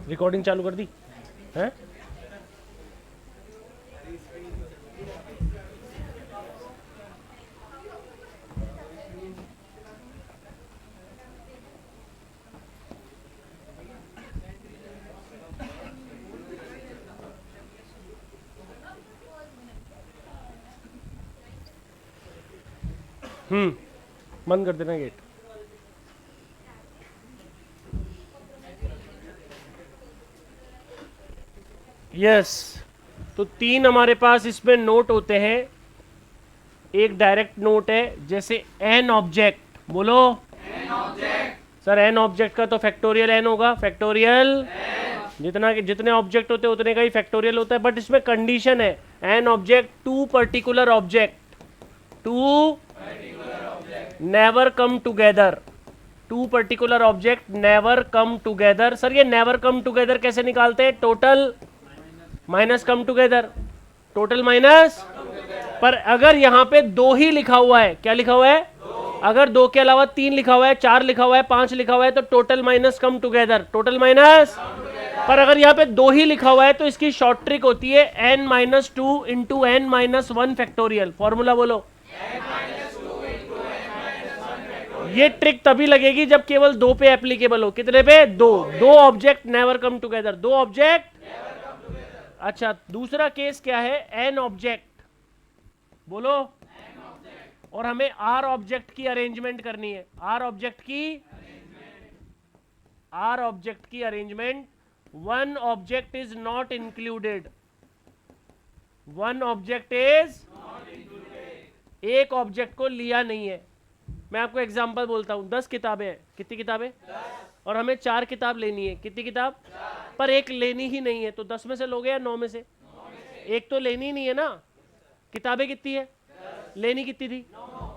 Recording चालू कर दी है? बंद कर देना गेट। यस, तो तीन हमारे पास इसमें नोट होते हैं। एक डायरेक्ट नोट है, जैसे एन ऑब्जेक्ट, बोलो सर एन ऑब्जेक्ट का तो फैक्टोरियल एन होगा, फैक्टोरियल जितना कि जितने ऑब्जेक्ट होते हैं उतने का ही फैक्टोरियल होता है। बट इसमें कंडीशन है, n object two particular object, two never come together, two particular object never come together. Sir ये नेवर कम टुगेदर कैसे निकालते हैं? Total minus come together, total minus. पर अगर यहां पे दो ही लिखा हुआ है, क्या लिखा हुआ है? अगर दो के अलावा तीन लिखा हुआ है, चार लिखा हुआ है, पांच लिखा हुआ है, तो total minus come together, total minus. पर अगर यहाँ पे दो ही लिखा हुआ है तो इसकी शॉर्ट ट्रिक होती है n minus two into n minus one factorial. Formula बोलो। ये ट्रिक तभी लगेगी जब केवल दो पे एप्लीकेबल हो। कितने पे? दो। दो ऑब्जेक्ट नेवर कम टुगेदर, दो ऑब्जेक्ट। अच्छा, दूसरा केस क्या है? एन ऑब्जेक्ट, बोलो। और हमें आर ऑब्जेक्ट की अरेंजमेंट करनी है, आर ऑब्जेक्ट की, आर ऑब्जेक्ट की arrangement. One object is not included, one object is, एक ऑब्जेक्ट को लिया नहीं है। मैं आपको एग्जांपल बोलता हूं, 10 किताबें हैं। कितनी किताबें? और हमें 4 किताब लेनी है। कितनी किताब? पर एक लेनी ही नहीं है, तो 10 में से लोगे या 9 में से? एक तो लेनी ही नहीं है ना। किताबें कितनी है? लेनी कितनी थी?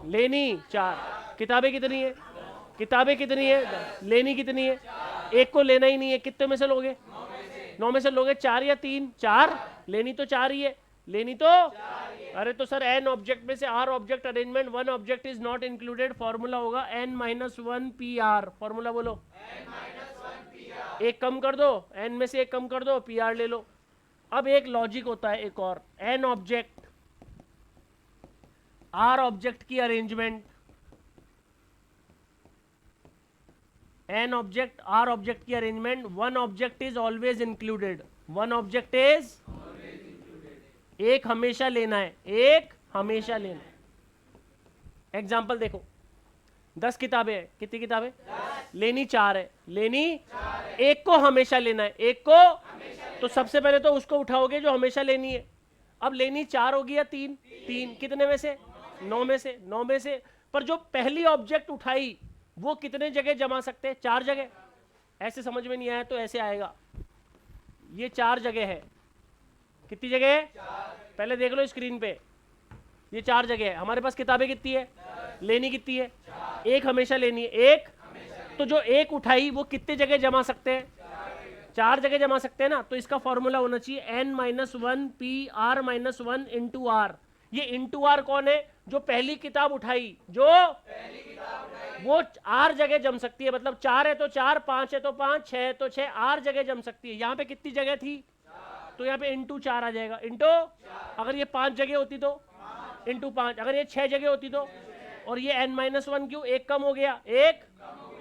लेनी 4। किताबें कितनी है? किताबें कितनी है? 10। लेनी कितनी है? एक को लेना ही नहीं है। कितने में से लोगे? 9 में से लोगे। 4 या 3? 4। लेनी तो 4 ही है, लेनी तो। अरे तो सर एन ऑब्जेक्ट में से R object arrangement, one object is not included. Formula होगा N minus one P R. Formula बोलो। एक कम कर दो, एन में से एक कम कर दो, पी आर ले लो। अब एक लॉजिक होता है एक और, एन ऑब्जेक्ट आर ऑब्जेक्ट की arrangement, N object R object की arrangement, one object is always included, one object is, एक हमेशा लेना है, एक हमेशा लेना है। एग्जाम्पल देखो, 10 किताबें हैं। कितनी किताबें? लेनी 4 है, लेनी एक को हमेशा लेना है, एक को। तो सबसे पहले तो उसको उठाओगे जो हमेशा लेनी है। अब लेनी 4 होगी या 3? 3। कितने में से? 9 में से। 9 में से पर जो पहली ऑब्जेक्ट उठाई वो कितने जगह जमा सकते हैं? 4 जगह। ऐसे समझ में नहीं आया तो ऐसे आएगा, ये 4 जगह है। कितनी जगह है? पहले देख लो स्क्रीन पे, ये 4 जगह है। हमारे पास किताबें कितनी है? लेनी कितनी है? एक हमेशा लेनी है, एक। तो जो एक उठाई वो कितने जगह जमा सकते हैं? 4 जगह जमा सकते हैं ना। तो इसका फॉर्मूला होना चाहिए n minus one P r minus one into r. ये इंटू आर कौन है? जो पहली किताब उठाई, जो वो 8 जगह जम सकती है। मतलब 4 है तो 4, 5 है तो 5, 6 है तो 6, 8 जगह जम सकती है। यहाँ पे कितनी जगह थी? तो यहाँ पे इंटू 4 आ जाएगा, इंटू। अगर ये 5 जगह होती तो इंटू 5, अगर ये 6 जगह होती तो। और ये एन माइनस वन क्यों? एक कम हो गया, एक।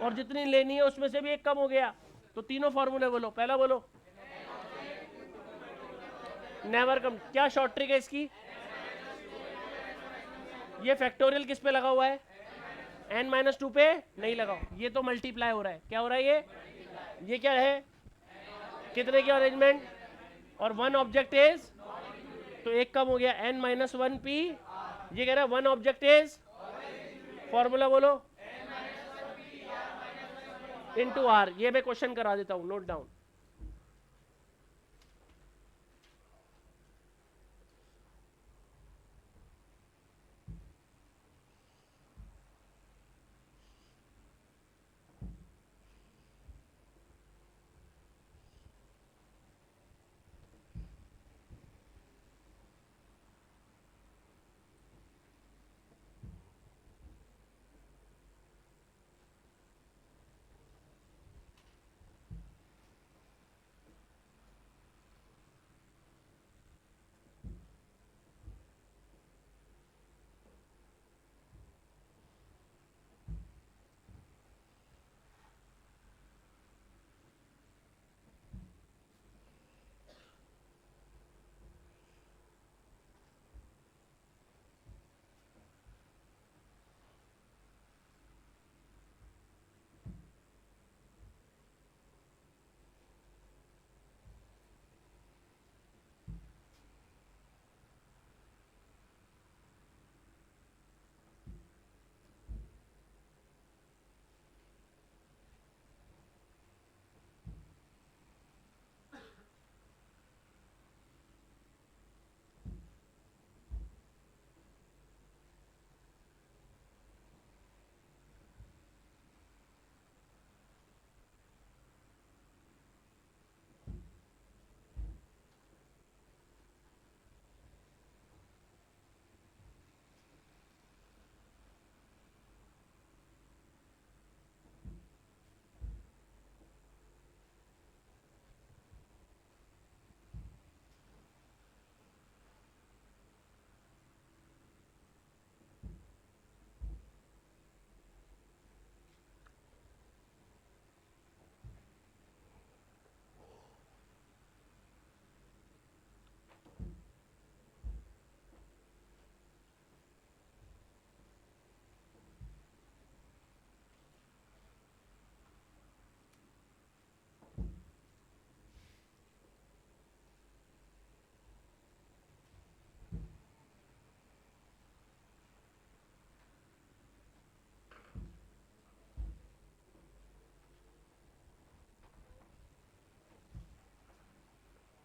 और जितनी लेनी है उसमें से भी एक कम हो गया। तो तीनों फॉर्मूले बोलो। पहला बोलो नेवर कम। क्या शॉर्ट ट्रिक है इसकी? ये फैक्टोरियल किस पे लगा हुआ है? एन माइनस टू पे नहीं लगाओ, ये तो मल्टीप्लाई हो रहा है। क्या हो रहा है ये क्या है? कितने की अरेंजमेंट? और वन ऑब्जेक्ट इज, तो एक कम हो गया, एन माइनस वन पी। ये कह रहा है वन ऑब्जेक्ट इज, फॉर्मूला बोलो इनटू आर। ये मैं क्वेश्चन करा देता हूं, नोट डाउन।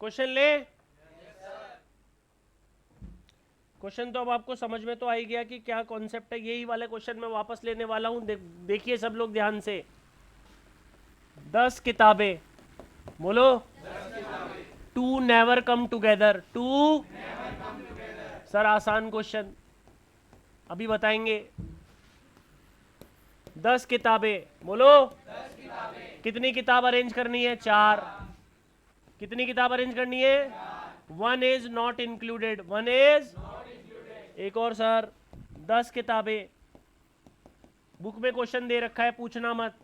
क्वेश्चन ले। क्वेश्चन तो अब आपको समझ में तो आ ही गया कि क्या कॉन्सेप्ट है। यही वाले क्वेश्चन मैं वापस लेने वाला हूं। देखिए सब लोग ध्यान से। 10 किताबें, बोलो। 2 नेवर कम टुगेदर। 2, सर आसान क्वेश्चन अभी बताएंगे। 10 किताबें, बोलो। कितनी किताब अरेंज करनी है? 4। कितनी किताब अरेंज करनी है? 1 इज नॉट इंक्लूडेड। 1 इज। एक और सर, 10 किताबें। बुक में क्वेश्चन दे रखा है, पूछना मत।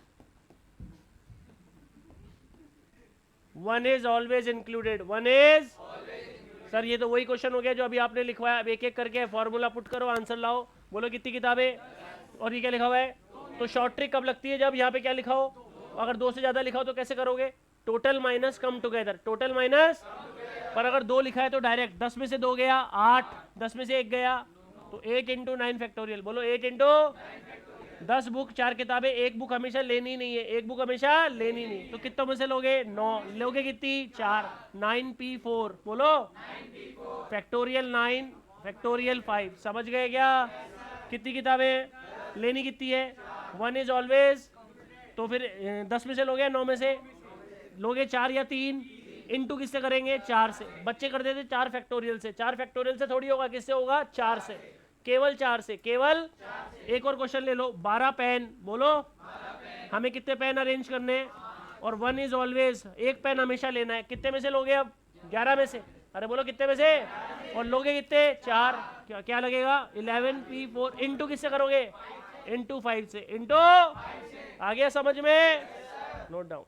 1 is always included. 1 is. Sir ये तो वही क्वेश्चन हो गया जो अभी आपने लिखवाया। अब एक एक करके फॉर्मूला पुट करो, आंसर लाओ। बोलो कितनी किताबें। और ये क्या लिखा हुआ है? तो शॉर्ट ट्रिक कब लगती है? जब यहाँ पे क्या लिखा हो, अगर 2 से ज्यादा लिखा हो तो कैसे करोगे? Total minus come together. Total minus. पर अगर 2 लिखा है तो डायरेक्ट 10 में से 2 गया 8, 10 में से 1 गया तो 8 इंटू 9 फैक्टोरियल। बोलो 8 इंटू 10 बुक 4 किताबें। एक बुक हमेशा लेनी नहीं है, एक बुक हमेशा लेनी नहीं। तो कितनों में से लोगे? 9। लोगे कितनी? 4। 9p4। बोलो फैक्टोरियल 9 फैक्टोरियल 5। समझ गए क्या? कितनी किताबें लेनी कितनी है? 1 इज ऑलवेज। तो फिर 10 में से लोगे 9 में से लोगे 4 या 3। इनटू किससे करेंगे? 4 से। बच्चे कर देते 4 फैक्टोरियल से। 4 फैक्टोरियल से थोड़ी होगा, किससे होगा? 4 से। केवल 4 से, केवल। एक और क्वेश्चन ले लो। 12 पेन, बोलो। हमें कितने पेन अरेंज करने हैं? और 1 इज ऑलवेज, एक पेन हमेशा लेना है। कितने में से लोगे अब? 11 में से। अरे बोलो कितने में से? और लोगे कितने? 4। क्या क्या लगेगा? 11p4। इनटू किससे करोगे? इनटू 5 से। इनटू। आ गया समझ में? Note down.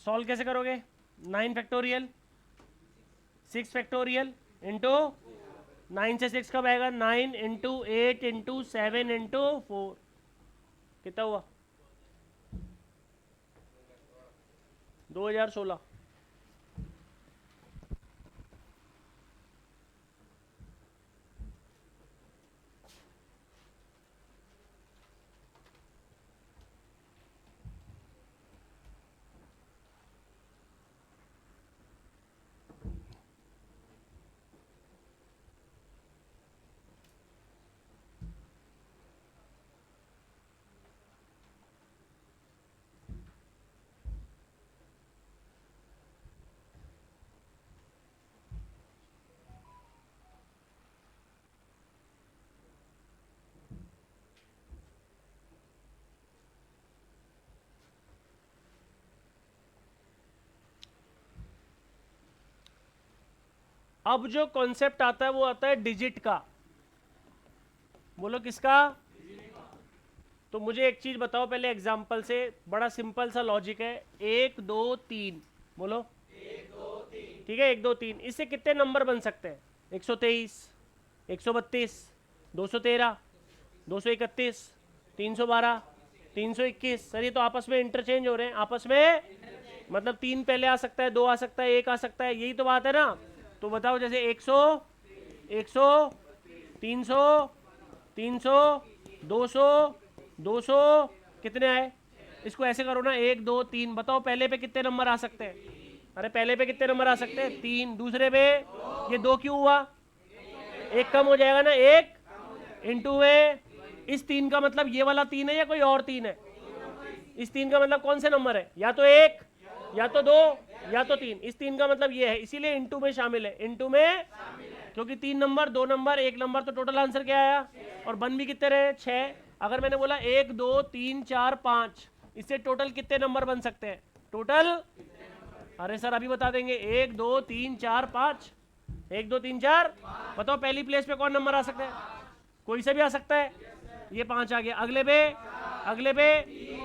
सॉल्व कैसे करोगे? 9 फैक्टोरियल 6 फैक्टोरियल इंटू 9 से 6 कब आएगा? 9 इंटू 8 इंटू 7 इंटू 4। कितना हुआ? 2016। अब जो कॉन्सेप्ट आता है वो आता है डिजिट का। बोलो किसका? तो मुझे एक चीज बताओ पहले एग्जांपल से, बड़ा सिंपल सा लॉजिक है, 1 2 3, बोलो 1 2 3, ठीक है 1 2 3, इससे कितने नंबर बन सकते हैं? 123, 132, 213, 231, 312, 321। सर ये तो आपस में इंटरचेंज हो रहे हैं, आपस में मतलब 3 पहले आ सकता है, 2 आ सकता है, 1 आ सकता है, यही तो बात है ना। तो बताओ जैसे 100, 100, 300, 300, 200, 200, कितने आए? इसको ऐसे करो ना, 1 2 3, बताओ पहले पे कितने नंबर आ सकते हैं? अरे पहले पे कितने नंबर आ सकते हैं? 3। दूसरे पे ये 2 क्यों हुआ? 1 कम हो जाएगा ना, 1 इंटू में इस 3 का मतलब ये वाला 3 है या कोई और 3 है? इस 3 का मतलब कौन से नंबर है? या तो 1, या तो 2, या तो 3। इस 3 का मतलब ये है, इसीलिए इंटू में शामिल है, इंटू में, क्योंकि 3 नंबर, 2 नंबर, 1 नंबर, तो टोटल आंसर क्या आया? और बन भी कितने रहे? 6। अगर मैंने बोला 1 2 3 4 5, इससे टोटल कितने नंबर बन सकते हैं? टोटल, अरे सर अभी बता देंगे, 1 2 3 4 5, 1 2 3 4। बताओ पहली प्लेस पे कौन नंबर आ सकता है? कोई से भी आ सकता है, ये 5 आ गया। अगले पे, अगले पे,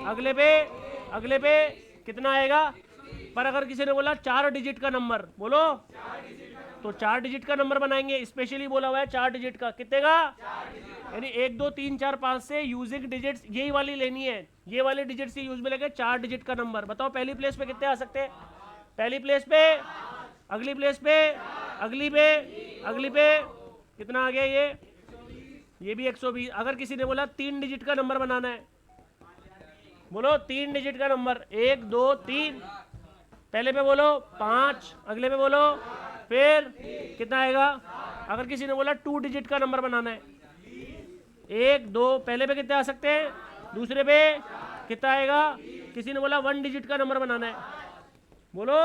अगले पे, अगले पे कितना आएगा? पर अगर किसी ने बोला 4 डिजिट का नंबर, बोलो, तो 4 डिजिट का नंबर बनाएंगे, स्पेशली बोला हुआ है 4 डिजिट का। कितने का? यानी 1 2 3 4 5 से यूजिंग डिजिट्स यही वाली लेनी है, ये वाले डिजिट से यूज में लेके 4 डिजिट का नंबर। बताओ पहली प्लेस पे कितने आ सकते हैं? पहली प्लेस पे, अगली प्लेस पे, अगली पे, अगली पे, कितना आ गया ये भी 120। अगर किसी ने बोला 3 डिजिट का नंबर बनाना है, बोलो 3 डिजिट का नंबर, 1 2 3, पहले पे बोलो 5, अगले पे बोलो, फिर कितना आएगा? अगर किसी ने बोला 2 डिजिट का नंबर बनाना है, 1 2, पहले पे कितने आ सकते हैं? दूसरे पे कितना आएगा? किसी ने बोला 1 डिजिट का नंबर बनाना है, बोलो,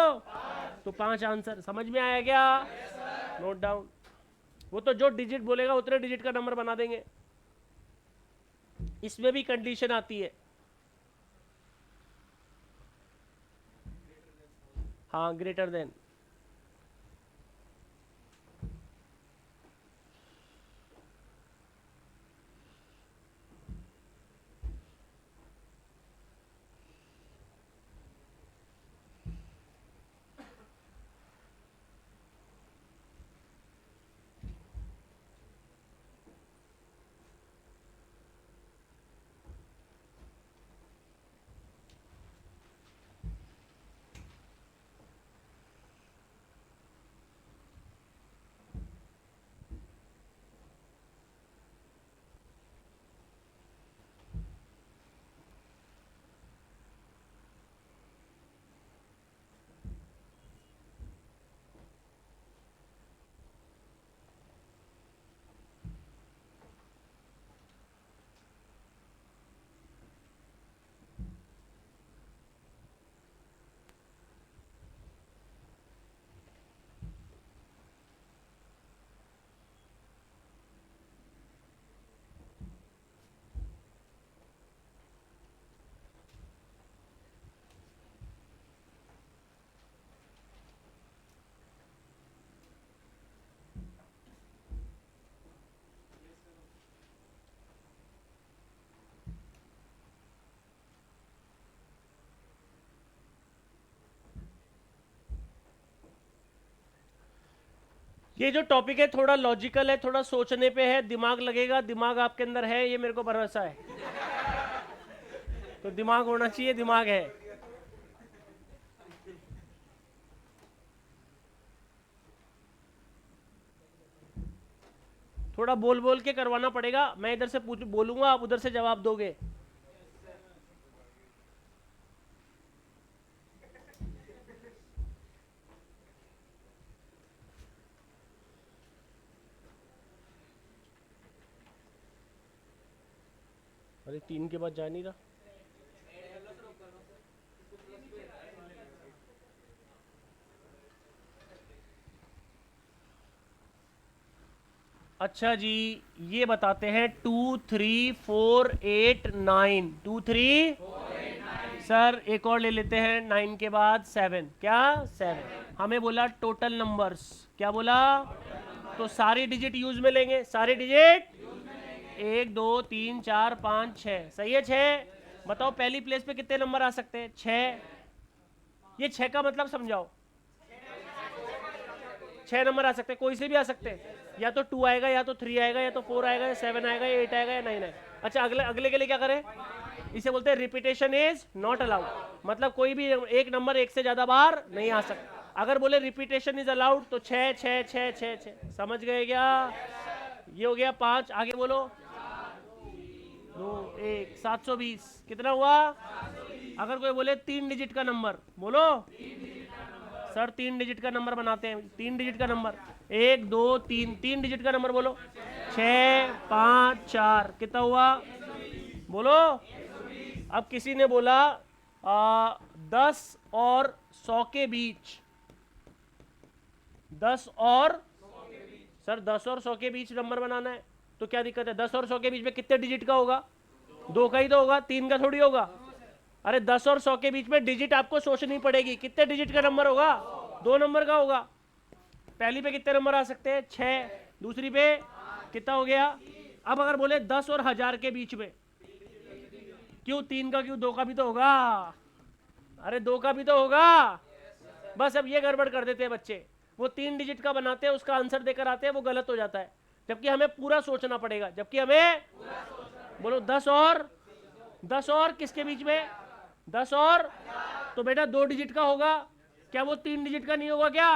तो 5 आंसर। समझ में आया क्या? Note down. वो तो जो डिजिट बोलेगा उतने डिजिट का नंबर बना देंगे। इसमें भी कंडीशन आती है, हाँ, ग्रेटर देन। ये जो टॉपिक है थोड़ा लॉजिकल है, थोड़ा सोचने पे है, दिमाग लगेगा, दिमाग आपके अंदर है, ये मेरे को भरोसा है। तो दिमाग होना चाहिए, दिमाग है। थोड़ा बोल बोल के करवाना पड़ेगा, मैं इधर से पूछ बोलूंगा, आप उधर से जवाब दोगे। अरे 3 के बाद जा नहीं रहा। अच्छा जी, ये बताते हैं 2 3 4 8 9, 2 3 सर एक और ले लेते हैं, 9 के बाद 7, क्या 7। हमें बोला टोटल नंबर्स, क्या बोला, तो सारी डिजिट यूज में लेंगे, सारे डिजिट 1 2 3 4 5 6, सही है 6। बताओ पहली प्लेस पे कितने नंबर आ सकते हैं, 6। ये 6 का मतलब समझाओ, 6 नंबर आ सकते हैं, कोई से भी आ सकते हैं, या तो 2 आएगा, या तो 3 आएगा, या तो 4 आएगा, या 7 आएगा, या 8 आएगा, या 9 आएगा। अच्छा अगले अगले के लिए क्या करें, इसे बोलते हैं रिपीटेशन इज नॉट अलाउड, मतलब कोई भी एक नंबर एक से ज्यादा बार नहीं आ सकता। अगर बोले रिपीटेशन इज अलाउड तो 6 6 6 6 6, समझ गए क्या। ये हो गया 5, आगे बोलो 2 1 720, कितना हुआ। अगर कोई बोले 3 डिजिट का नंबर, बोलो सर 3 डिजिट का नंबर बनाते हैं, 3 डिजिट का नंबर 1 2 3, 3 डिजिट का नंबर बोलो, 6 5 4, कितना हुआ बोलो। अब किसी ने बोला 10 और 100 के बीच, 10 और सर 10 और 100 के बीच नंबर बनाना है, तो क्या दिक्कत है, 10 और 100 के बीच में कितने डिजिट का होगा, 2 का ही तो होगा, 3 का थोड़ी होगा। अरे 10 और 100 के बीच में डिजिट आपको सोचनी पड़ेगी, कितने डिजिट का नंबर होगा, 2 नंबर का होगा। पहली पे कितने नंबर आ सकते हैं, 6, दूसरी पे कितना हो गया। अब अगर बोले 10 और 1000 के बीच में, क्यों 3 का, क्यों 2 का भी तो होगा, अरे 2 का भी तो होगा। बस अब ये गड़बड़ कर देते हैं बच्चे, वो 3 डिजिट का बनाते हैं, उसका आंसर देकर आते हैं, वो गलत हो जाता है, जबकि हमें पूरा सोचना पड़ेगा, जबकि हमें बोलो 10 और किसके बीच में, 10 और, तो बेटा 2 डिजिट का होगा, क्या वो 3 डिजिट का नहीं होगा क्या,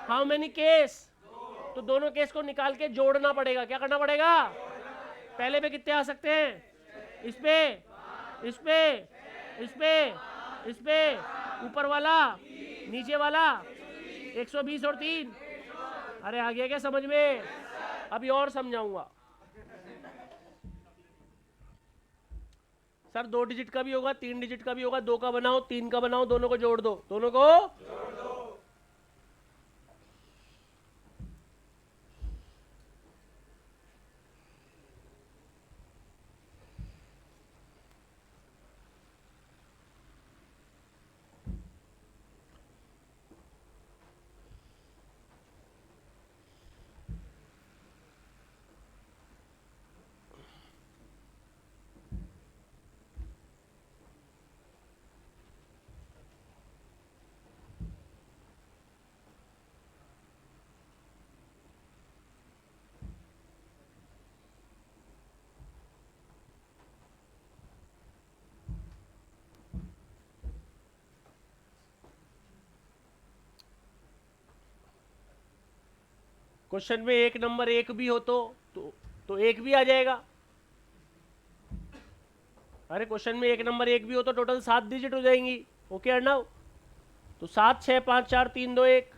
हाउ मेनी केस, तो दोनों केस को निकाल के जोड़ना पड़ेगा, क्या करना पड़ेगा, पहले पे कितने आ सकते हैं, इस पे, इस पे, इस पे, इस पे, ऊपर वाला, नीचे वाला, 120 और 3, अरे आ गया क्या समझ में। अभी और समझाऊंगा सर, 2 डिजिट का भी होगा, 3 डिजिट का भी होगा, 2 का बनाओ, 3 का बनाओ, दोनों को जोड़ दो, दोनों को। क्वेश्चन में एक नंबर एक भी हो तो एक भी आ जाएगा। अरे क्वेश्चन में एक नंबर एक भी हो तो टोटल 7 डिजिट हो जाएंगी। ओके अर्णव, तो 7 6 5 4 3 2 1,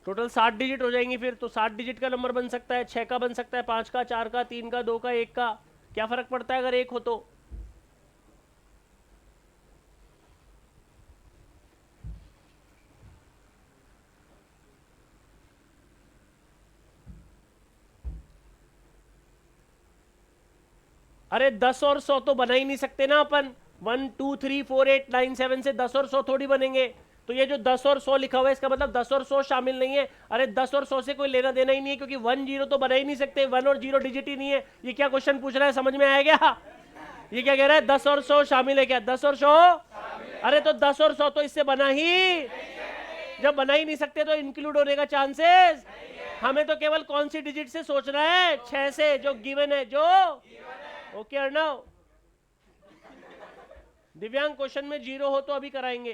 टोटल 7 डिजिट हो जाएंगी। फिर तो 7 डिजिट का नंबर बन सकता है, 6 का बन सकता है, 5 का, 4 का, 3 का, 2 का, 1 का, क्या फर्क पड़ता है अगर एक हो तो। अरे 10 और 100 तो बना ही नहीं सकते ना अपन, 1 2 3 4 8 9 7 से 10 और 100 थोड़ी बनेंगे। तो ये जो 10 और 100 लिखा हुआ है इसका मतलब 10 और 100 शामिल नहीं है। अरे 10 और 100 से कोई लेना देना ही नहीं है, क्योंकि 1 0 तो बना ही नहीं सकते, 1 और 0 डिजिट ही नहीं है। ये क्या क्वेश्चन पूछ रहा है, समझ में आया क्या। ये क्या कह रहा है, 10 और 100 शामिल है क्या, 10 और 100। अरे तो 10 और 100 तो इससे बना ही, जब बना ही नहीं सकते तो इंक्लूड होने का चांसेस। हमें तो केवल कौन सी डिजिट से सोचना है, 6 से, जो गिवन है, जो। ओके अर्णव। दिव्यांग क्वेश्चन में 0 हो तो अभी कराएंगे।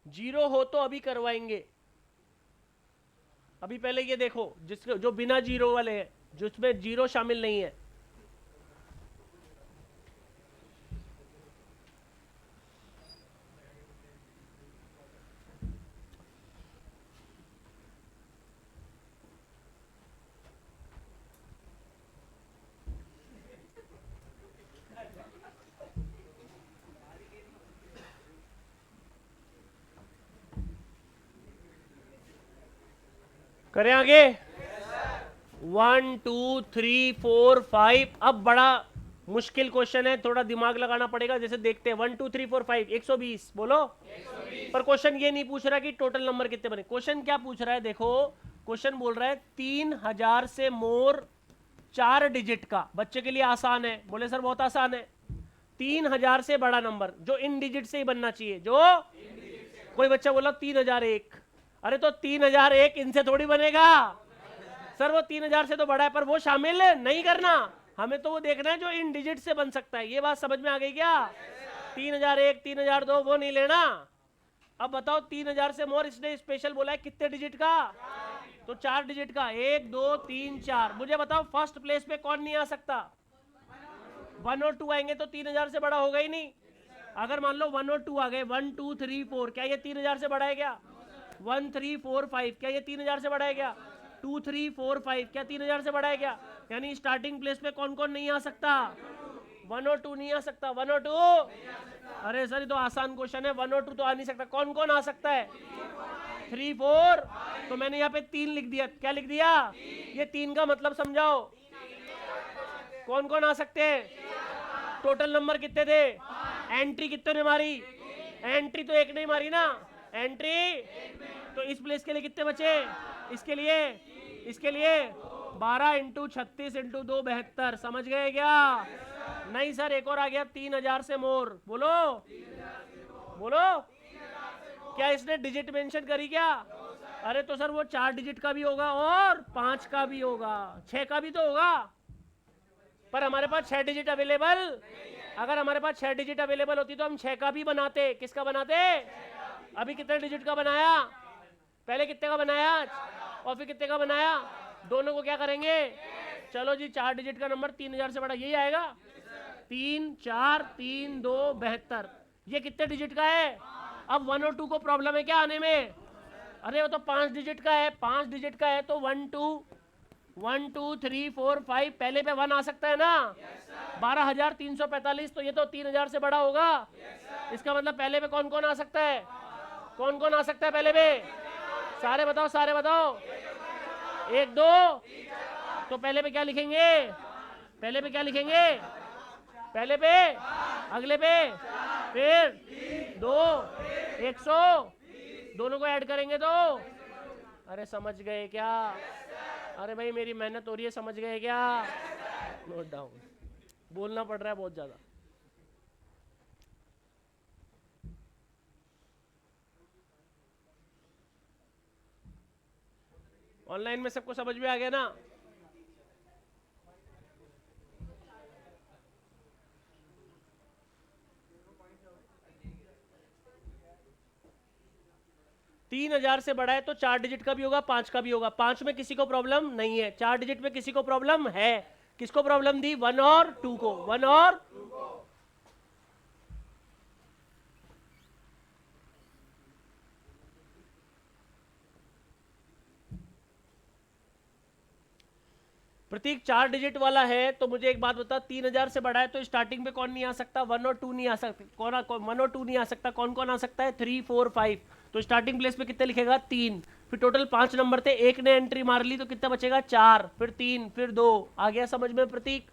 जीरो हो तो अभी करवाएंगे। अभी पहले ये देखो, जिसके जो बिना जीरो वाले हैं, जिसमें जीरो शामिल नहीं है। करें आगे। 1 2 3 4 5। अब बड़ा मुश्किल क्वेश्चन है, थोड़ा दिमाग लगाना पड़ेगा। जैसे देखते हैं 1 2 3 4 5 120 बोलो 120। पर क्वेश्चन ये नहीं पूछ रहा कि टोटल नंबर कितने बने। क्वेश्चन क्या पूछ रहा है, देखो क्वेश्चन बोल रहा है 3000 से मोर 4 डिजिट का। बच्चे के लिए आसान है, बोले सर बहुत आसान है। 3000 से बड़ा नंबर जो इन डिजिट से ही बनना चाहिए, जो कोई बच्चा बोला 3001, अरे तो 3001 इनसे थोड़ी बनेगा सर, वो 3000 से तो बड़ा है, पर वो शामिल नहीं करना, हमें तो वो देखना है जो इन डिजिट से बन सकता है। ये बात समझ में आ गई क्या? 3001 3002 वो नहीं लेना। अब बताओ 3000 से मोर इसने स्पेशल बोला है कितने डिजिट का? तो 4 डिजिट का, 1 2 3 4। मुझे बताओ फर्स्ट प्लेस पे कौन नहीं आ सकता? 1 और 2 आएंगे तो 3000 से बड़ा होगा ही नहीं। अगर मान लो 1 और 2 आ गए, 1 2 3 4, क्या ये 3000 से बड़ा है क्या? 1 3 4 5, क्या ये 3000 से बड़ा है क्या? 2 3 4 5, क्या 3000 से बड़ा है क्या? यानी स्टार्टिंग प्लेस पे कौन कौन नहीं आ सकता? 1 और 2 नहीं आ सकता। 1 और 2, अरे सर ये तो आसान क्वेश्चन है, 1 और 2 तो आ नहीं सकता। कौन कौन आ सकता है? 3 4। तो मैंने यहाँ पे 3 लिख दिया। क्या लिख दिया? ये 3 का मतलब समझाओ। कौन कौन आ सकते हैं? टोटल नंबर कितने थे? एंट्री कितने ने मारी? एंट्री तो एक नहीं मारी ना, एंट्री। तो इस प्लेस के लिए कितने बचे? इसके लिए 12 इंटू 36 इंटू 2 72। समझ गए क्या? नहीं सर एक और आ गया 3000 से मोर। बोलो बोलो, क्या इसने डिजिट मेंशन करी क्या? अरे तो सर वो 4 डिजिट का भी होगा और 5 का भी होगा, 6 का भी तो होगा, पर हमारे पास 6 डिजिट अवेलेबल। अगर हमारे पास 6 डिजिट अवेलेबल होती तो हम 6 का भी बनाते। किसका बनाते? अभी कितने डिजिट का बनाया? पहले कितने का बनाया और फिर कितने का बनाया? दोनों को क्या करेंगे? चलो जी 4 डिजिट का नंबर 3000 से बड़ा यही आएगा। 3 4 3 2 72। ये कितने डिजिट का है? अब 1 और 2 को प्रॉब्लम है क्या आने में? अरे वो तो 5 डिजिट का है, 5 डिजिट का है तो 1 2 3 4 5 पहले पे 1 आ सकता है ना। 12345, तो ये तो 3000 से बड़ा होगा। इसका मतलब पहले पे कौन कौन आ सकता है? कौन कौन आ सकता है पहले पे? सारे बताओ, सारे बताओ। 1 2। तो पहले पे क्या लिखेंगे? पहले पे क्या लिखेंगे? पहले पे, अगले पे, फिर 2 100। दोनों को ऐड करेंगे तो, अरे समझ गए क्या? अरे भाई मेरी मेहनत हो रही है, समझ गए क्या? Note down. बोलना पड़ रहा है बहुत ज्यादा। ऑनलाइन में सबको समझ में आ गया ना? तीन 3000 से बड़ा है तो 4 डिजिट का भी होगा, 5 का भी होगा। 5 में किसी को प्रॉब्लम नहीं है, 4 डिजिट में किसी को प्रॉब्लम है। किसको प्रॉब्लम दी? 1 और 2 को। 1 और प्रतीक 4 डिजिट वाला है तो मुझे एक बात बता, 3000 से बड़ा है तो स्टार्टिंग पे कौन नहीं आ सकता? 1 और 2 नहीं आ सकते। कौन 1 और 2 नहीं आ सकता? कौन कौन आ सकता है? 3 4 5। तो स्टार्टिंग प्लेस पे कितने लिखेगा? 3। फिर टोटल 5 नंबर थे, एक ने एंट्री मार ली तो कितना बचेगा? 4, फिर 3, फिर 2। आ गया समझ में प्रतीक?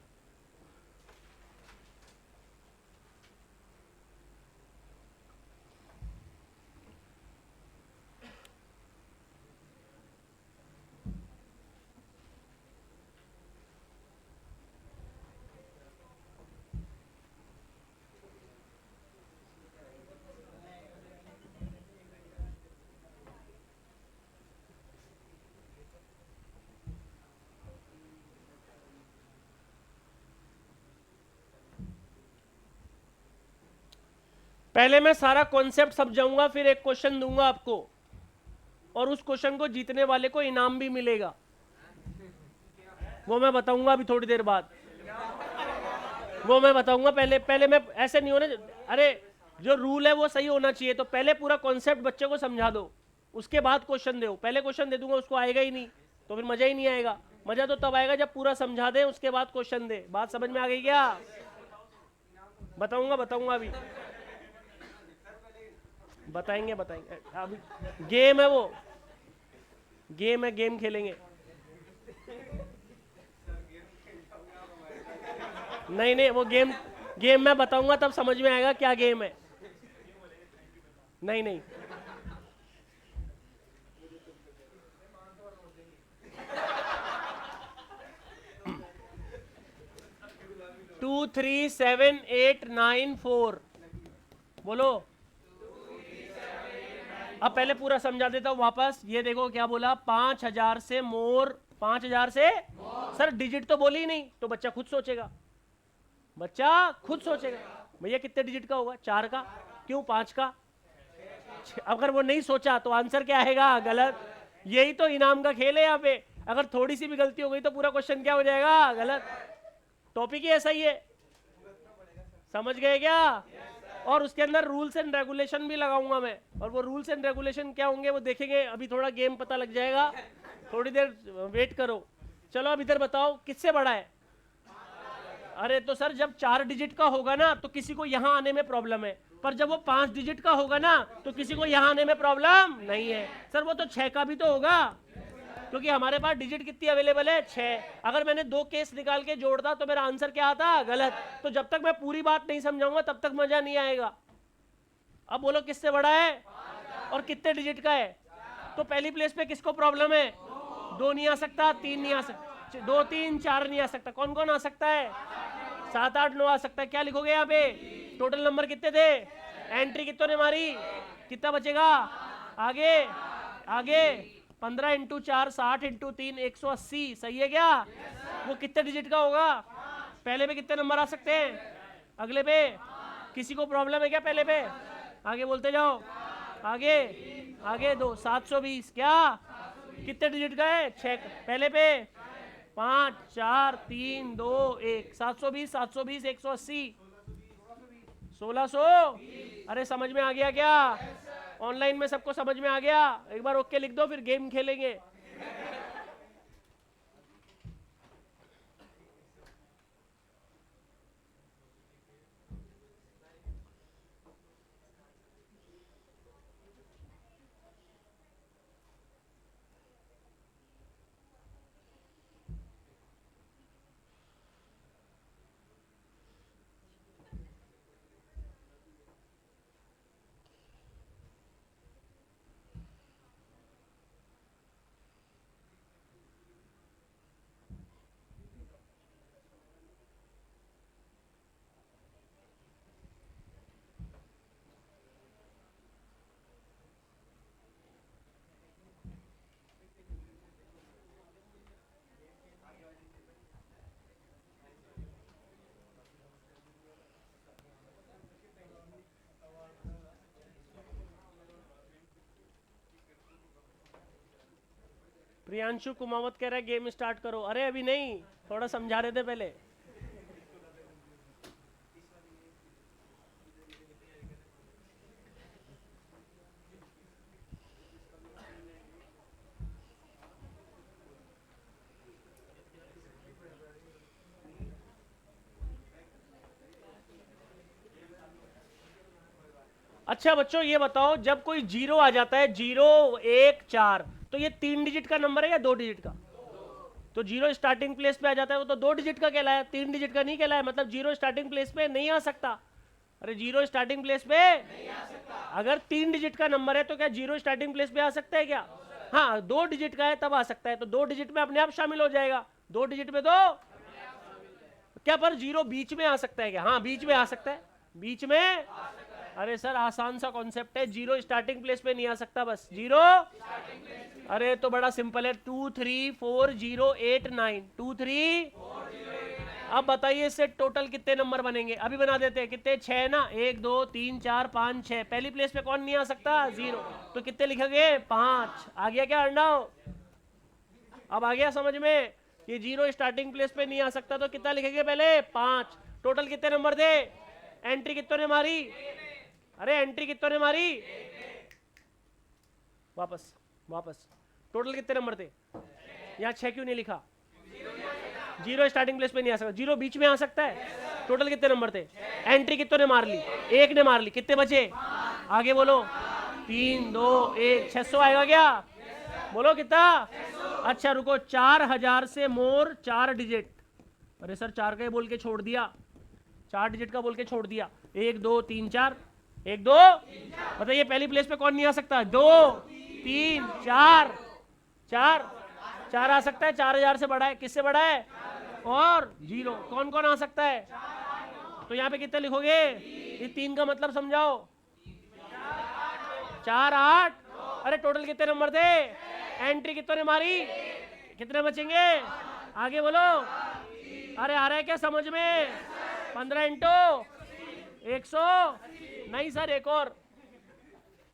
पहले मैं सारा कॉन्सेप्ट समझाऊंगा, फिर एक क्वेश्चन दूंगा आपको, और उस क्वेश्चन को जीतने वाले को इनाम भी मिलेगा। वो मैं बताऊंगा अभी थोड़ी देर बाद, वो मैं बताऊंगा। पहले मैं ऐसे नहीं होने, अरे जो रूल है वो सही होना चाहिए। तो पहले पूरा कॉन्सेप्ट बच्चे को समझा दो, उसके बाद क्वेश्चन दो। पहले क्वेश्चन दे दूंगा उसको आएगा ही नहीं, तो फिर मजा ही नहीं आएगा। मजा तो तब आएगा जब पूरा समझा दे उसके बाद क्वेश्चन दे। बात समझ में आ गई क्या? बताऊंगा अभी बताएंगे। अभी गेम है वो। गेम है, गेम खेलेंगे। नहीं नहीं, वो गेम गेम मैं बताऊंगा तब समझ में आएगा क्या गेम है। नहीं नहीं, 237894 बोलो। अब पहले पूरा समझा देता हूं वापस। ये देखो क्या बोला, 5000 से मोर, 5000 से सर डिजिट तो बोली ही नहीं, तो बच्चा खुद सोचेगा, बच्चा खुद सोचेगा भैया कितने डिजिट का होगा, 4 का, क्यों 5 का। अगर वो नहीं सोचा तो आंसर क्या आएगा, गलत। यही तो इनाम का खेल है यहाँ पे। अगर थोड़ी सी भी गलती हो गई तो पूरा क्वेश्चन क्या हो जाएगा, गलत। टॉपिक ही ऐसा ही है, समझ गए क्या। और उसके अंदर रूल्स एंड रेगुलेशन भी लगाऊंगा मैं, और वो रूल्स एंड रेगुलेशन क्या होंगे वो देखेंगे, अभी थोड़ा गेम पता लग जाएगा, थोड़ी देर वेट करो। चलो अब इधर बताओ किससे बड़ा है। अरे तो सर जब 4 डिजिट का होगा ना तो किसी को यहां आने में प्रॉब्लम है, पर जब वो 5 डिजिट का होगा ना तो किसी को यहां आने में प्रॉब्लम नहीं है। सर वो तो 6 का भी तो होगा, क्योंकि हमारे पास डिजिट कितनी अवेलेबल है, 6। अगर मैंने 2 केस निकाल के जोड़ता तो मेरा आंसर क्या आता, गलत। तो जब तक मैं पूरी बात नहीं समझाऊंगा तब तक मजा नहीं आएगा। अब बोलो किससे बड़ा है और कितने डिजिट का है। तो पहली प्लेस पे किसको प्रॉब्लम है, 2 नहीं आ सकता, 3 नहीं आ सकता, 2 3 4 नहीं आ सकता, कौन कौन आ सकता है, 7 8 9 आ सकता है। क्या लिखोगे यहाँ पे, टोटल नंबर कितने थे, एंट्री कितनों ने मारी, कितना बचेगा, आगे आगे 15 इंटू 4 60 इंटू 3 180, सही है क्या। वो कितने डिजिट का होगा, पहले पे कितने नंबर आ सकते हैं, अगले पे। किसी को प्रॉब्लम है क्या पहले पे, आगे बोलते जाओ, आगे आगे 2 720, क्या कितने डिजिट का है, 6। पहले पे 5 4 3 2 1 720 720 180 1600। अरे समझ में आ गया क्या, ऑनलाइन में सबको समझ में आ गया। एक बार ओके लिख दो, फिर गेम खेलेंगे। प्रियांशु कुमावत कह रहा है गेम स्टार्ट करो। अरे अभी नहीं, थोड़ा समझा रहे थे पहले। अच्छा बच्चों ये बताओ, जब कोई 0 आ जाता है, 0 1 4, तो ये 3 डिजिट का नंबर है या 2 डिजिट का। तो 0 स्टार्टिंग प्लेस पे आ जाता है, वो तो 2 डिजिट का कहलाया, 3 डिजिट का नहीं कहलाया। मतलब 0 स्टार्टिंग प्लेस पे नहीं आ सकता। अरे 0 स्टार्टिंग प्लेस पे नहीं आ सकता। अगर 3 डिजिट का नंबर है तो क्या 0 स्टार्टिंग प्लेस पे आ सकता है क्या, हाँ 2 डिजिट का है तब आ सकता है। तो 2 डिजिट में अपने आप शामिल हो जाएगा, 2 डिजिट में तो क्या, पर 0 बीच में आ सकता है क्या, हाँ बीच में आ सकता है, बीच में। अरे सर आसान सा कॉन्सेप्ट है, 0 स्टार्टिंग प्लेस पे नहीं आ सकता, बस 0। अरे तो बड़ा सिंपल है, 2 3 4 0 8 9 2 3। अब बताइए इससे टोटल कितने नंबर बनेंगे, अभी बना देते हैं। कितने, 6 ना, 1 2 3 4 5 6। पहली प्लेस पे कौन नहीं आ सकता, 0। तो कितने लिखेंगे, 5। आ गया क्या अर्णव, अब आ गया समझ में। ये 0 स्टार्टिंग प्लेस पे नहीं आ सकता तो कितना लिखेंगे, पहले 5। टोटल कितने नंबर थे, एंट्री कितनों ने मारी, अरे एंट्री कितनों ने मारी, वापस वापस। टोटल कितने नंबर थे, यहाँ 6 क्यों नहीं लिखा, 0 स्टार्टिंग प्लेस पे नहीं आ सकता, 0 बीच में आ सकता है। टोटल कितने नंबर थे, एंट्री कितनों ने मार ली, 1 ने मार ली, कितने बचे, आगे बोलो, 3 2 1 600 आएगा क्या, बोलो कितना? अच्छा रुको, 4000 से मोर 4 डिजिट। अरे सर 4 का ही बोल के छोड़ दिया, 4 डिजिट का बोल के छोड़ दिया। 1 2 3 4, 1 2, बताइए पहली प्लेस पे कौन नहीं आ सकता? 2 3 4, 4 आ सकता है। 4000 से बड़ा है, किससे बड़ा है? और 0, कौन कौन आ सकता है? तो यहाँ पे कितने लिखोगे? ये 3 का मतलब समझाओ। 4 8, अरे टोटल कितने नंबर थे? एंट्री कितने ने मारी? कितने बचेंगे? आगे बोलो। अरे आ रहा है क्या समझ में? 15 इंटू 100, नहीं सर एक और,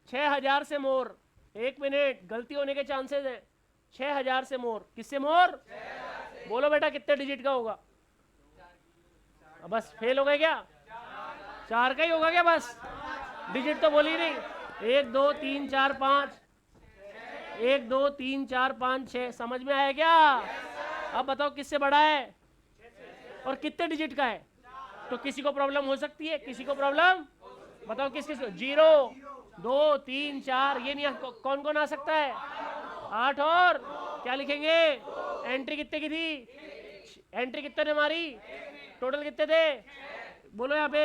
6000 से मोर। 1 मिनट, गलती होने के चांसेस है। 6000 से मोर, किससे मोर? बोलो बेटा कितने डिजिट का होगा? बस फेल हो गए क्या? 4 का ही होगा क्या? बस डिजिट तो बोली नहीं। 1 2 3 4 5, 1 2 3 4 5 6, समझ में आया क्या? अब बताओ किससे बड़ा है और कितने डिजिट का है? तो किसी को प्रॉब्लम हो सकती है, किसी को प्रॉब्लम, बताओ किस किस को? 0 2 3 4, ये नहीं कौन कौन आ सकता है? 8 और क्या लिखेंगे? एंट्री कितने की थी? एंट्री कितने ने मारी? टोटल कितने थे? बोलो यहाँ पे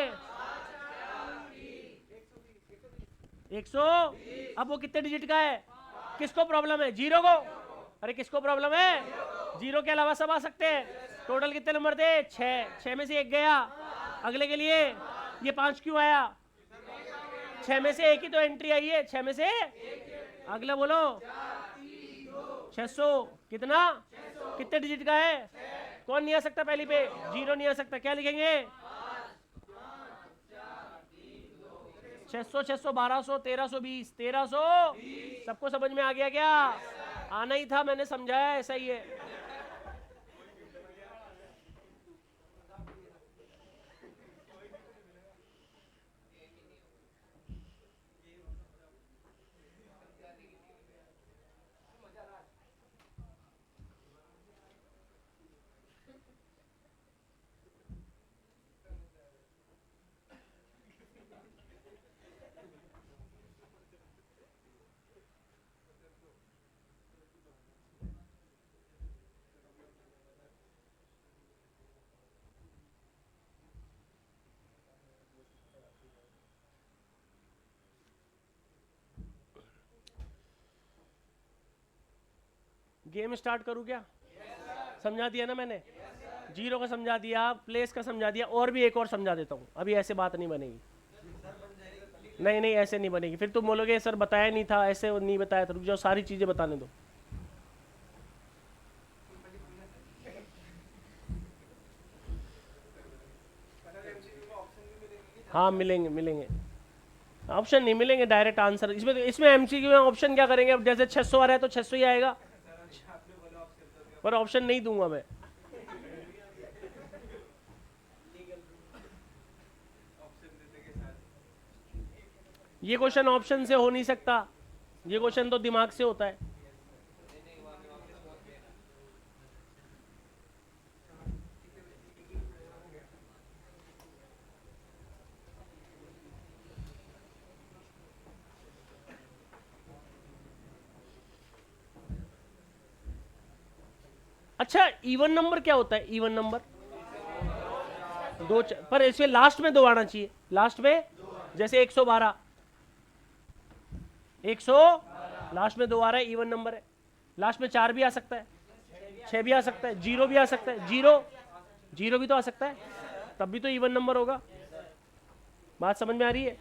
100। अब वो कितने डिजिट का है? किसको प्रॉब्लम है? 0 को। अरे किसको प्रॉब्लम है? 0 के अलावा सब आ सकते हैं। टोटल कितने नंबर थे? 6 में से 1 गया, अगले के लिए ये 5 क्यों आया? 6 में से 1 ही तो एंट्री आई है, 6 में से अगला बोलो 600। कितना? कितने डिजिट का है? कौन नहीं आ सकता पहली पे? 0 नहीं आ सकता। क्या लिखेंगे? 600 600 1200 1320, 1300। सबको समझ में आ गया क्या? आना ही था, मैंने समझाया, ऐसा ही है। गेम स्टार्ट करूं क्या? समझा दिया ना मैंने। 0 का समझा दिया, प्लेस का समझा दिया, और भी एक और समझा देता हूं। अभी ऐसे बात नहीं बनेगी, नहीं नहीं ऐसे नहीं बनेगी। फिर तुम बोलोगे सर बताया नहीं था, ऐसे नहीं बताया था। रुक जाओ, सारी चीजें बताने दो। हाँ मिलेंगे मिलेंगे, ऑप्शन नहीं मिलेंगे, डायरेक्ट आंसर। इसमें एमसीक्यू में ऑप्शन क्या करेंगे? अब जैसे 600 आ रहा है तो 600 ही आएगा, पर ऑप्शन नहीं दूंगा मैं। ये क्वेश्चन ऑप्शन से हो नहीं सकता, ये क्वेश्चन तो दिमाग से होता है। अच्छा इवन नंबर क्या होता है? इवन नंबर दो पर इसमें लास्ट में 2 आना चाहिए। लास्ट में जैसे 112, 100 लास्ट में 2 आ रहा है, इवन नंबर है। लास्ट में 4 भी आ सकता है, 6 भी आ सकता है, 0 भी आ सकता है। 0 भी तो आ सकता है, तब भी तो इवन नंबर होगा। बात समझ में आ रही है?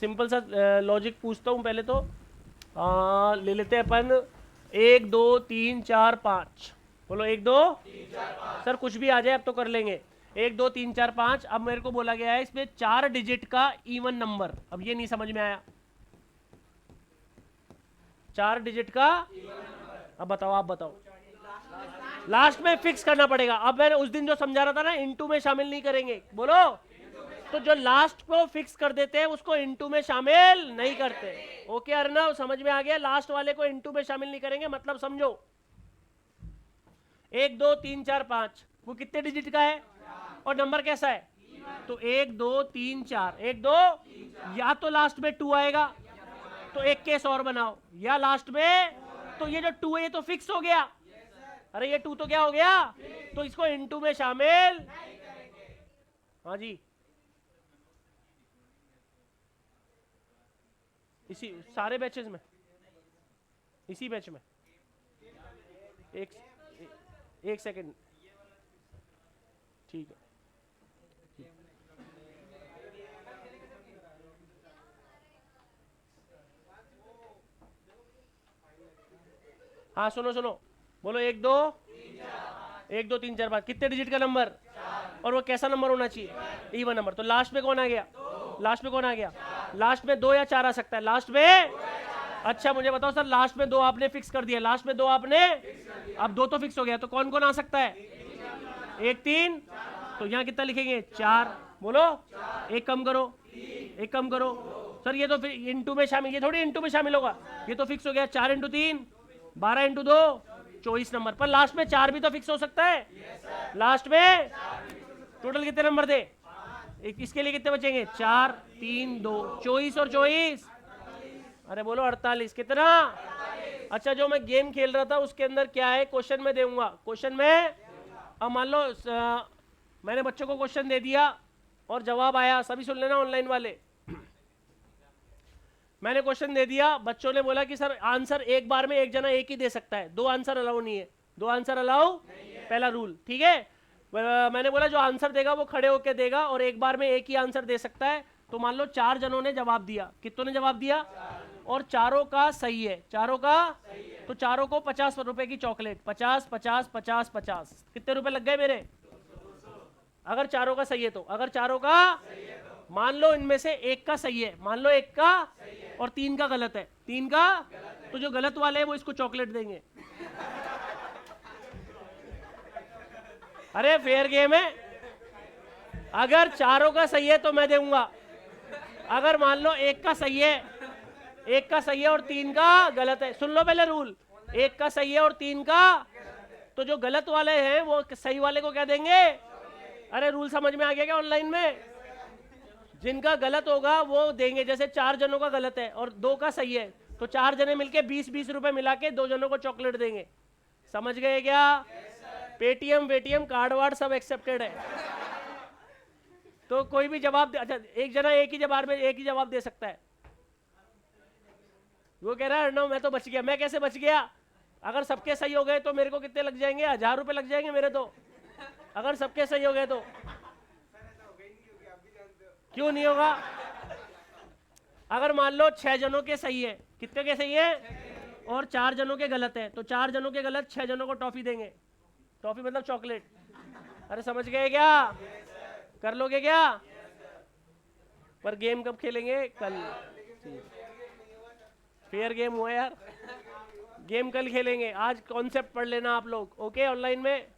सिंपल सा लॉजिक पूछता हूं पहले तो। ले लेते हैं अपन 1 2 3 4 5। बोलो 1 2 3 4 5। सर कुछ भी आ जाए अब तो कर लेंगे। 1 2 3 4 5। अब मेरे को बोला गया है इसमें 4 डिजिट का इवन नंबर। अब ये नहीं समझ में आया, 4 डिजिट का। अब बताओ, आप बताओ। लास्ट में फिक्स करना पड़ेगा। अब मैंने उस दिन जो समझा रहा था ना, इनटू में शामिल नहीं करेंगे। बोलो, तो जो लास्ट को फिक्स कर देते हैं उसको इनटू में शामिल नहीं करते। ओके अर्नव, समझ में आ गया? लास्ट वाले को इनटू में शामिल नहीं करेंगे, मतलब समझो। 1 2 3 4 5 वो कितने डिजिट का है और नंबर कैसा है? तो 1 2 3 4, 1 2, या तो लास्ट में 2 आएगा तो एक केस और बनाओ, या लास्ट में तो ये जो 2 है ये तो फिक्स हो गया। अरे ये 2 तो क्या हो गया, तो इसको इनटू में शामिल। हाँ जी, इसी सारे बैचेस में, इसी बैच में। एक सेकंड, ठीक है। हाँ सुनो सुनो, बोलो 1 2 1 2 3 4 5, कितने डिजिट का नंबर, और वो कैसा नंबर होना चाहिए, इवन नंबर। तो लास्ट में कौन आ गया, लास्ट में कौन आ गया, लास्ट में 2 या 4 आ सकता है, लास्ट में। अच्छा मुझे बताओ सर, लास्ट में 2 आपने फिक्स कर दिया, लास्ट में 2 आपने, अब 2 तो फिक्स हो गया, तो कौन कौन आ सकता है, 1 3, तो यहाँ कितना लिखेंगे 4, बोलो, एक कम करो, एक कम करो। सर ये तो फिर इंटू में शामिल, ये थोड़ी इंटू में शामिल होगा, ये तो फिक्स हो गया, 4 इंटू 3 12 इंटू 2 24 नंबर, पर लास्ट में 4 भी तो फिक्स हो सकता है, लास्ट में। टोटल कितने नंबर थे, इसके लिए कितने बचेंगे, 4 3 2 24 और 24, अरे बोलो 48, कितना। अच्छा जो मैं गेम खेल रहा था उसके अंदर क्या है, क्वेश्चन में दूंगा, क्वेश्चन में अब मान लो मैंने बच्चों को क्वेश्चन दे दिया और जवाब आया, सभी सुन लेना ऑनलाइन वाले। मैंने क्वेश्चन दे दिया, बच्चों ने बोला कि सर आंसर एक बार में एक जना एक ही दे सकता है, 2 आंसर अलाउ नहीं है, 2 आंसर अलाउ, पहला रूल, ठीक है। मैंने बोला जो आंसर देगा वो खड़े होकर देगा और एक बार में एक ही आंसर दे सकता है। तो मान लो 4 जनों ने जवाब दिया, कितनों ने जवाब दिया, और चारों का सही है, चारों का, तो चारों को 50 रुपए की चॉकलेट, 50 50 50 50, कितने रुपए लग गए मेरे, अगर चारों का सही है तो, अगर चारों का, मान लो इनमें से एक का सही है, मान लो एक का और 3 का गलत है, 3 का, तो जो गलत वाले हैं वो इसको चॉकलेट देंगे। अरे फेयर गेम है, अगर चारों का सही है तो मैं दूंगा, अगर मान लो एक का सही है, एक का सही है और 3 का गलत है, सुन लो पहले रूल, एक का सही है और 3 का, तो जो गलत वाले हैं वो सही वाले को क्या देंगे। अरे रूल समझ में आ गया क्या ऑनलाइन में, जिनका गलत होगा वो देंगे, जैसे 4 जनों का गलत है और 2 का सही है, तो 4 जने मिलके 20-20 रुपए मिला के 2 जनों को चॉकलेट देंगे, समझ गए क्या। पेटीएम वेटीएम कार्ड वार्ड सब एक्सेप्टेड है। तो कोई भी जवाब दे, अच्छा एक जना एक ही जवाब में एक ही जवाब दे सकता है। वो कह रहा है अर्णव मैं तो बच गया, मैं कैसे बच गया, अगर सबके सही हो गए तो मेरे को कितने लग जाएंगे, 1000 रुपए लग जाएंगे मेरे तो, अगर सबके सही हो गए तो। क्यों नहीं होगा, अगर मान लो 6 जनों के सही है, कितने के सही है, और 4 जनों के गलत है, तो 4 जनों के गलत, 6 जनों को टॉफी देंगे, टॉफी मतलब चॉकलेट। अरे समझ गए क्या, कर लोगे क्या, पर गेम कब खेलेंगे, कल। फेयर गेम हुआ यार, गेम कल खेलेंगे, आज कॉन्सेप्ट पढ़ लेना आप लोग, ओके ऑनलाइन में।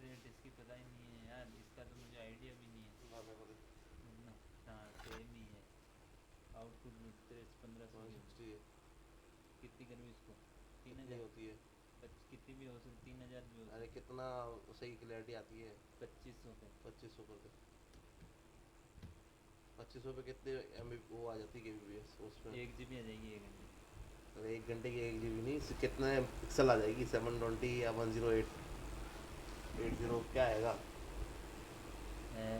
रेट इसकी पता ही नहीं है यार, इसका तो मुझे आइडिया भी नहीं है ना। हाँ सेम ही है, आउटपुट 1500 160 है। कितनी करूँ इसको? कितनी 3000 होती है? कितनी भी हो सकती, 3000 भी हो अरे सकती। कितना सही क्लैरिटी आती है? 2500 पे। 2500 कर दे। 2500 पे कितने MB वो आ जाती है KBPS उसमें? 1 GB आ जाएगी 1 घंटे। अरे 1 घंटे की 1 GB नहीं, कितने पिक्सल आ जाएगी? 720 या 1080 क्या आएगा?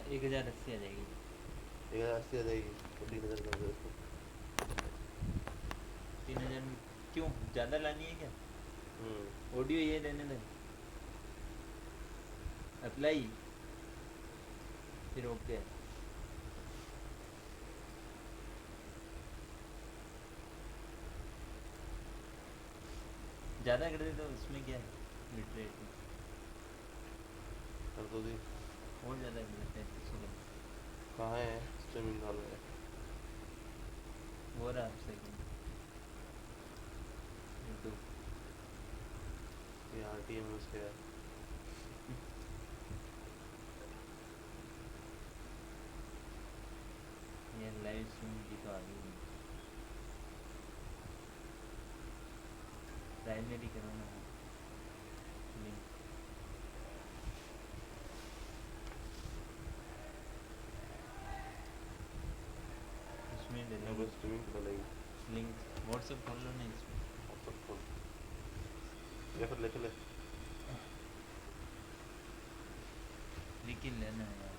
1080 आ जाएगी। 1080 आ जाएगी तो 3000 कर दे उसको। 3000 में क्यों ज़्यादा लानी है क्या? हम्म। ऑडियो ये रहने दे, अप्लाई, फिर ओके। ज़्यादा कर दे तो उसमें क्या है, बिट रेट में कर दो दी। और ज़्यादा कर देते हैं 300 कर। कहाँ है स्ट्रीमिंग डाल रहे? हो रहा है आपसे यूट्यूब। ये RTMS क्या है? ये लाइव स्ट्रीम की तो आ गई, प्राइमरी करो ना लिंक। उसमें मेरे डालेंगे को स्ट्रीमिंग डालेगी। लिंक, व्हाट्सएप खोल लो ना इसमें। व्हाट्सएप खोल या फिर लिख ले। लिख ही लेना है यार।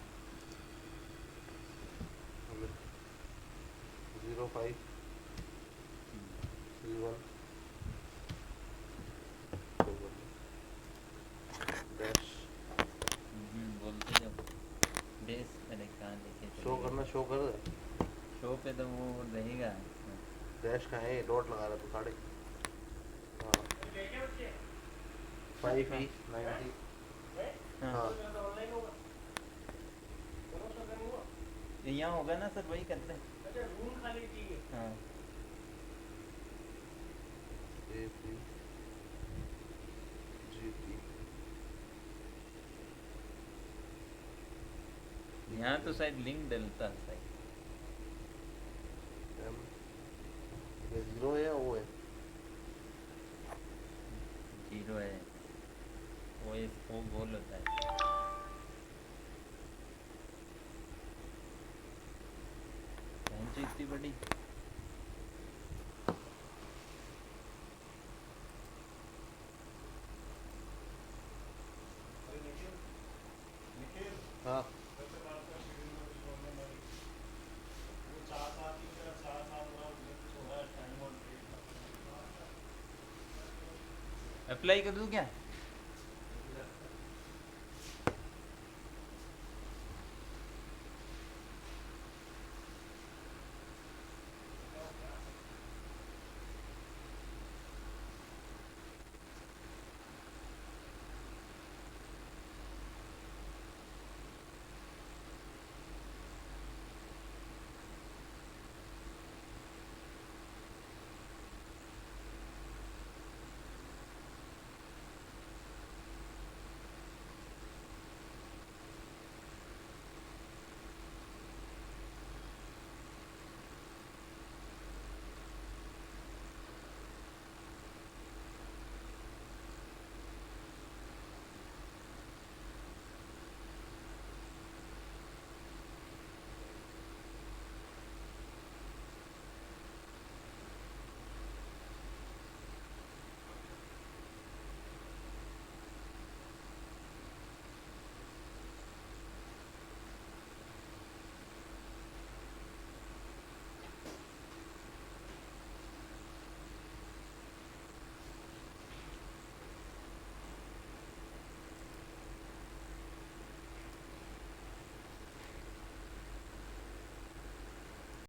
0531 डैश बोलते जाओ। बेस पहले कहाँ लेके शो चले करना, गए? शो कर। शो पे तो वो रहेगा इसमें। डैश कहाँ है? डॉट लगा रहा तो साढ़े। हाँ 5E90। हाँ हाँ यहाँ होगा ना सर, वही करते हैं। अच्छा रूम खाली चाहिए। हाँ APGP। यहाँ तो शायद लिंक डलता है शायद। ये 0 है या वो है? 0 है, वो गोल होता है। बेंच इतनी बड़ी। हाँ अप्लाई कर दूँ क्या?